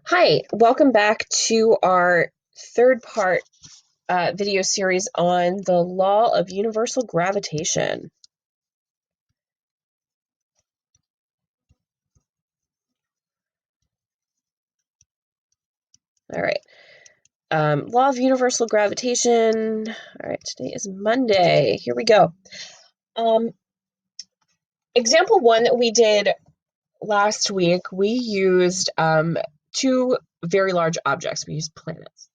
Hi, welcome back to our third part video series on the law of universal gravitation. All right, law of universal gravitation. All right, today is Monday. Here we go. Example one that we did last week, we used two very large objects. We used planets.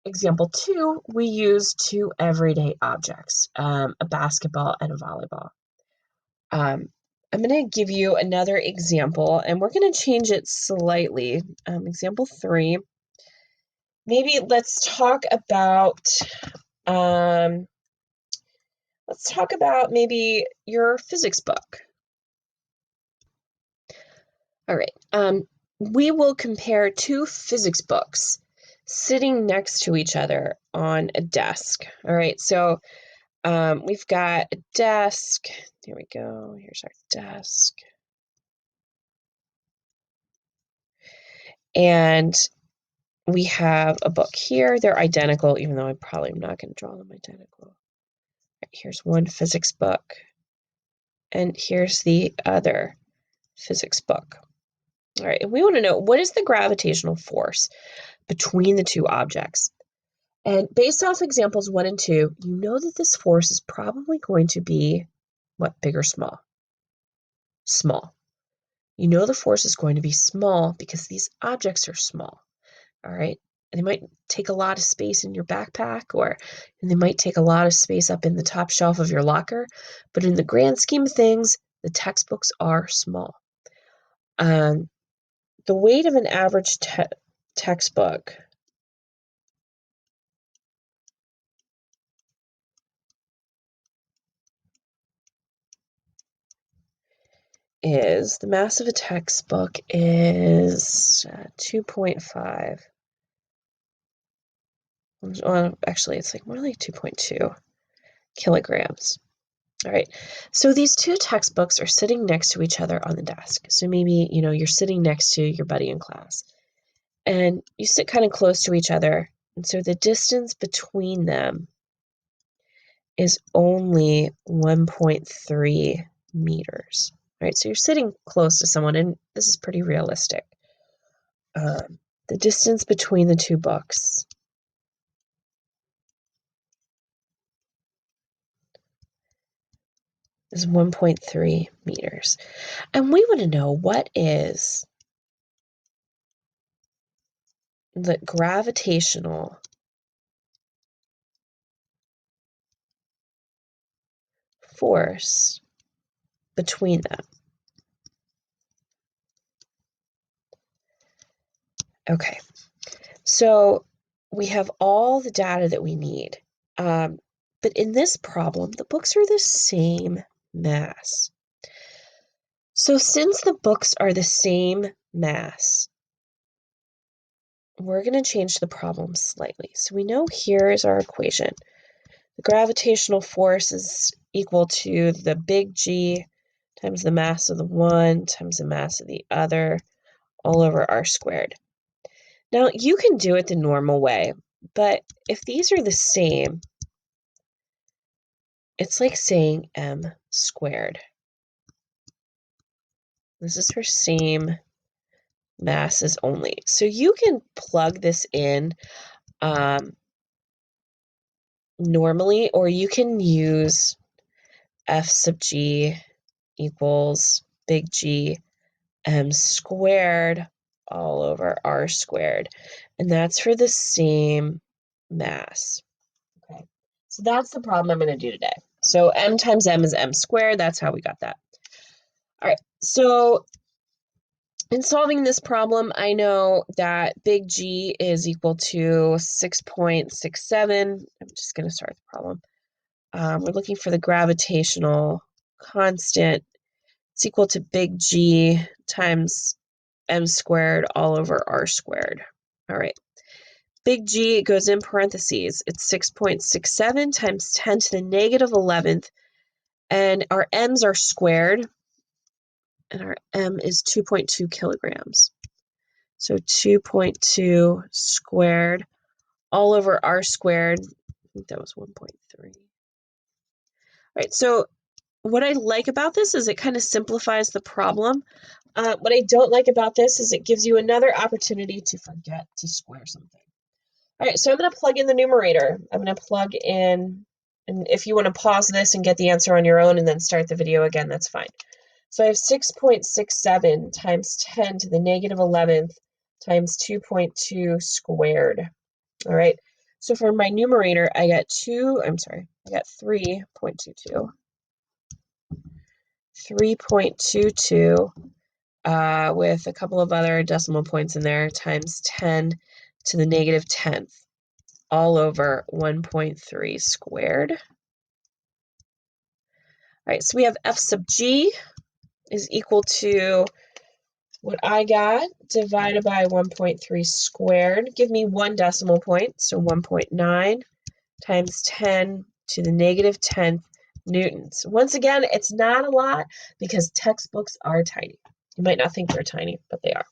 Example two, we used two everyday objects, a basketball and a volleyball. I'm going to give you another example, and we're going to change it slightly. Example three, maybe um, let's talk about maybe your physics book. All right. We will compare two physics books sitting next to each other on a desk. All right. So we've got a desk. Here we go. Here's our desk. And we have a book here. They're identical, even though I probably am not going to draw them identical. Right, here's one physics book, and here's the other physics book. All right, and we want to know, what is the gravitational force between the two objects? And based off examples 1 and 2, you know that this force is probably going to be, what, big or small? Small. You know the force is going to be small because these objects are small. All right. And they might take a lot of space in your backpack, and they might take a lot of space up in the top shelf of your locker. But in the grand scheme of things, the textbooks are small. The weight of an average textbook the mass of a textbook is 2.5. Well, actually, it's more like 2.2 kilograms. All right, so these two textbooks are sitting next to each other on the desk. So maybe, you're sitting next to your buddy in class, and you sit kind of close to each other. And so the distance between them is only 1.3 meters. All right, so you're sitting close to someone, and this is pretty realistic. The distance between the two books is 1.3 meters. And we want to know, what is the gravitational force between them. Okay, so we have all the data that we need. But in this problem, the books are the same mass. So since the books are the same mass, we're going to change the problem slightly. So we know here is our equation. The gravitational force is equal to the big G times the mass of the one times the mass of the other, all over r squared. Now, you can do it the normal way, but if these are the same, it's like saying m squared. This is for same masses only. So you can plug this in normally, or you can use f sub g equals big G m squared all over r squared. And that's for the same mass. Okay, so that's the problem I'm going to do today. So m times m is m squared. That's how we got that. All right, so in solving this problem, I know that big G is equal to 6.67. I'm just going to start the problem. We're looking for the gravitational constant. It's equal to big G times m squared all over r squared. All right. Big G goes in parentheses. It's 6.67 times 10 to the negative 11th. And our m's are squared. And our m is 2.2 kilograms. So 2.2 squared all over r squared. I think that was 1.3. All right, so what I like about this is it kind of simplifies the problem. What I don't like about this is it gives you another opportunity to forget to square something. All right, so I'm going to plug in the numerator. I'm going to plug in, and if you want to pause this and get the answer on your own and then start the video again, that's fine. So I have 6.67 times 10 to the negative 11th times 2.2 squared. All right, so for my numerator, I got 3.22. 3.22 with a couple of other decimal points in there times 10 to the negative 10th all over 1.3 squared. All right, so we have f sub g is equal to what I got divided by 1.3 squared. Give me one decimal point, so 1.9 times 10 to the negative 10th newtons. Once again, it's not a lot because textbooks are tiny. You might not think they're tiny, but they are.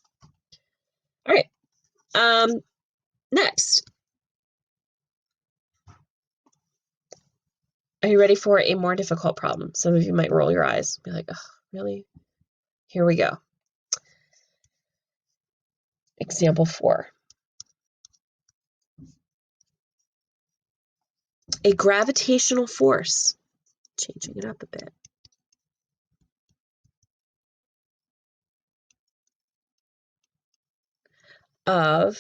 All right, next. Are you ready for a more difficult problem? Some of you might roll your eyes, be like, oh, really? Here we go. Example 4. A gravitational force, changing it up a bit, of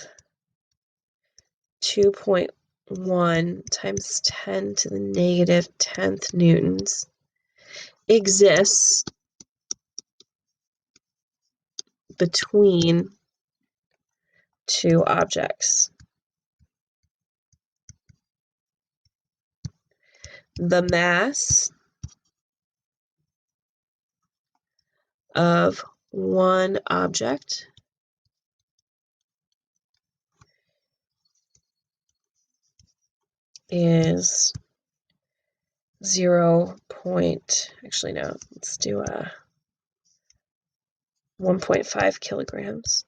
2.1 times 10 to the negative 10th newtons exists between two objects. The mass of one object is 1.5 kilograms.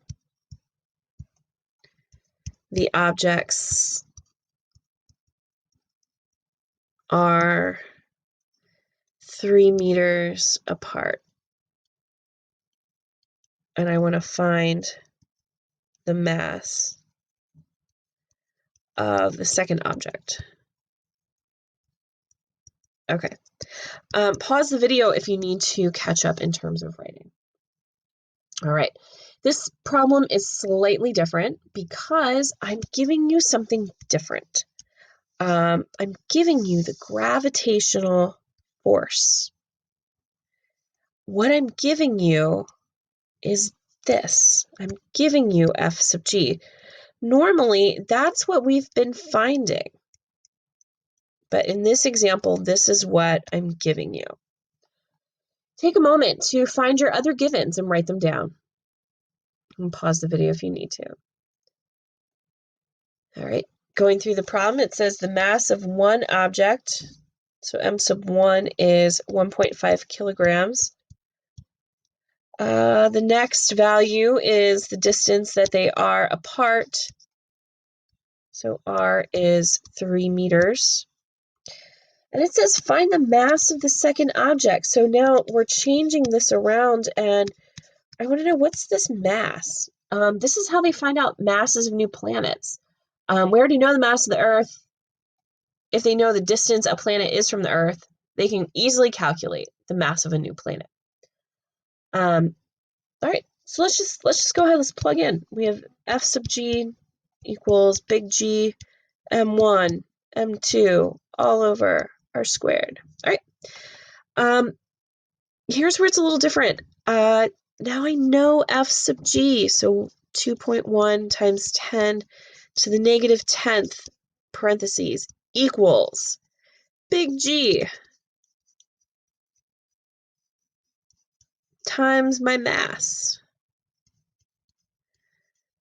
The objects are 3 meters apart. And I want to find the mass of the second object. Okay. Pause the video if you need to catch up in terms of writing. All right. This problem is slightly different because I'm giving you something different. I'm giving you the gravitational force. What I'm giving you is this. I'm giving you F sub g. Normally, that's what we've been finding. But in this example, this is what I'm giving you. Take a moment to find your other givens and write them down. And pause the video if you need to. All right, going through the problem, it says the mass of one object, so m sub 1 is 1.5 kilograms. The next value is the distance that they are apart. So r is 3 meters. And it says find the mass of the second object. So now we're changing this around, and I want to know, what's this mass? This is how they find out masses of new planets. We already know the mass of the Earth. If they know the distance a planet is from the Earth, they can easily calculate the mass of a new planet. All right, so let's just go ahead. Let's plug in. We have F sub g equals big G m1 m2 all over r squared. All right. Here's where it's a little different. Now I know F sub g, so 2.1 times 10 to the negative 10th parentheses equals big G times my mass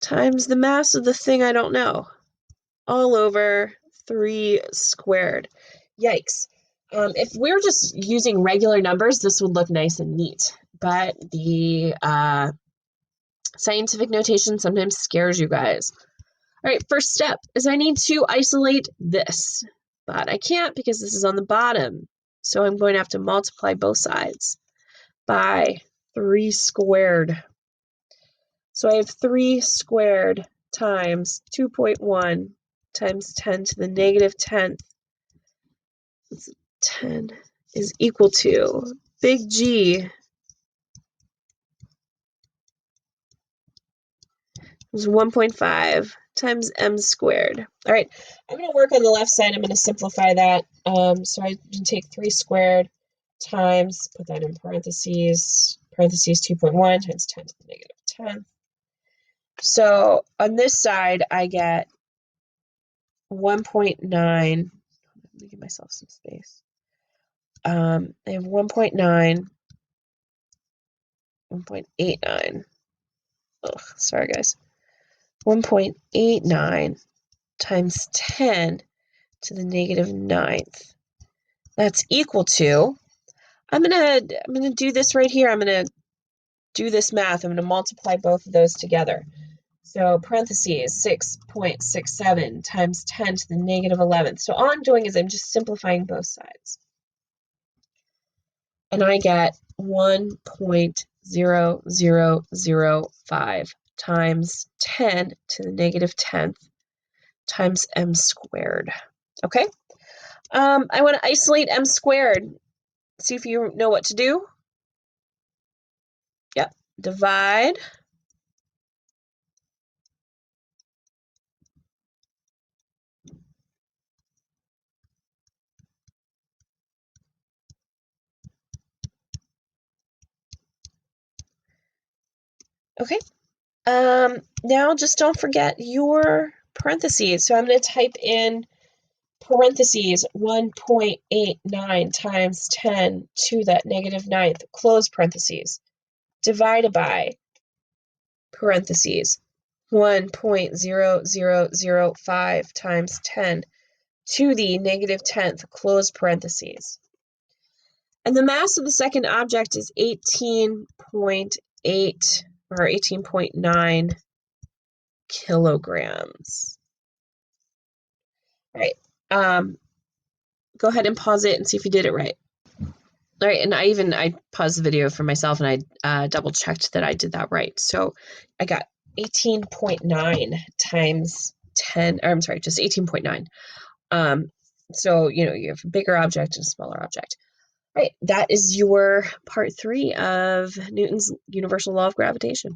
times the mass of the thing I don't know all over 3 squared. Yikes. If we're just using regular numbers, this would look nice and neat, but the Scientific notation sometimes scares you guys. All right, first step is I need to isolate this, but I can't because this is on the bottom. So I'm going to have to multiply both sides by 3 squared. So I have 3 squared times 2.1 times 10 to the negative 10th. 10 is equal to big G is 1.5 times m squared. All right, I'm going to work on the left side. I'm going to simplify that. So I can take 3 squared times, put that in parentheses 2.1 times 10 to the negative 10th. So on this side, I get 1.9. Let me give myself some space. I have 1.9, 1.89. Ugh, sorry, guys. 1.89 times 10 to the negative 9th. That's equal to, I'm gonna do this right here. I'm gonna do this math. I'm gonna multiply both of those together. So parentheses 6.67 times 10 to the negative 11th. So all I'm doing is I'm just simplifying both sides. And I get 1.0005 times 10 to the negative 10th times m squared. Okay? I want to isolate m squared. See if you know what to do. Yep. Divide. Okay. Now just don't forget your parentheses. So I'm going to type in parentheses 1.89 times 10 to that negative 9th, close parentheses, divided by parentheses 1.0005 times 10 to the negative 10th, close parentheses. And the mass of the second object is 18.8 or 18.9 kilograms. All right. Go ahead and pause it and see if you did it right. All right, and I paused the video for myself and I double checked that I did that right. So I got 18.9 times 10, or I'm sorry, just 18.9. So, you have a bigger object and a smaller object. All right, that is your part 3 of Newton's universal law of gravitation.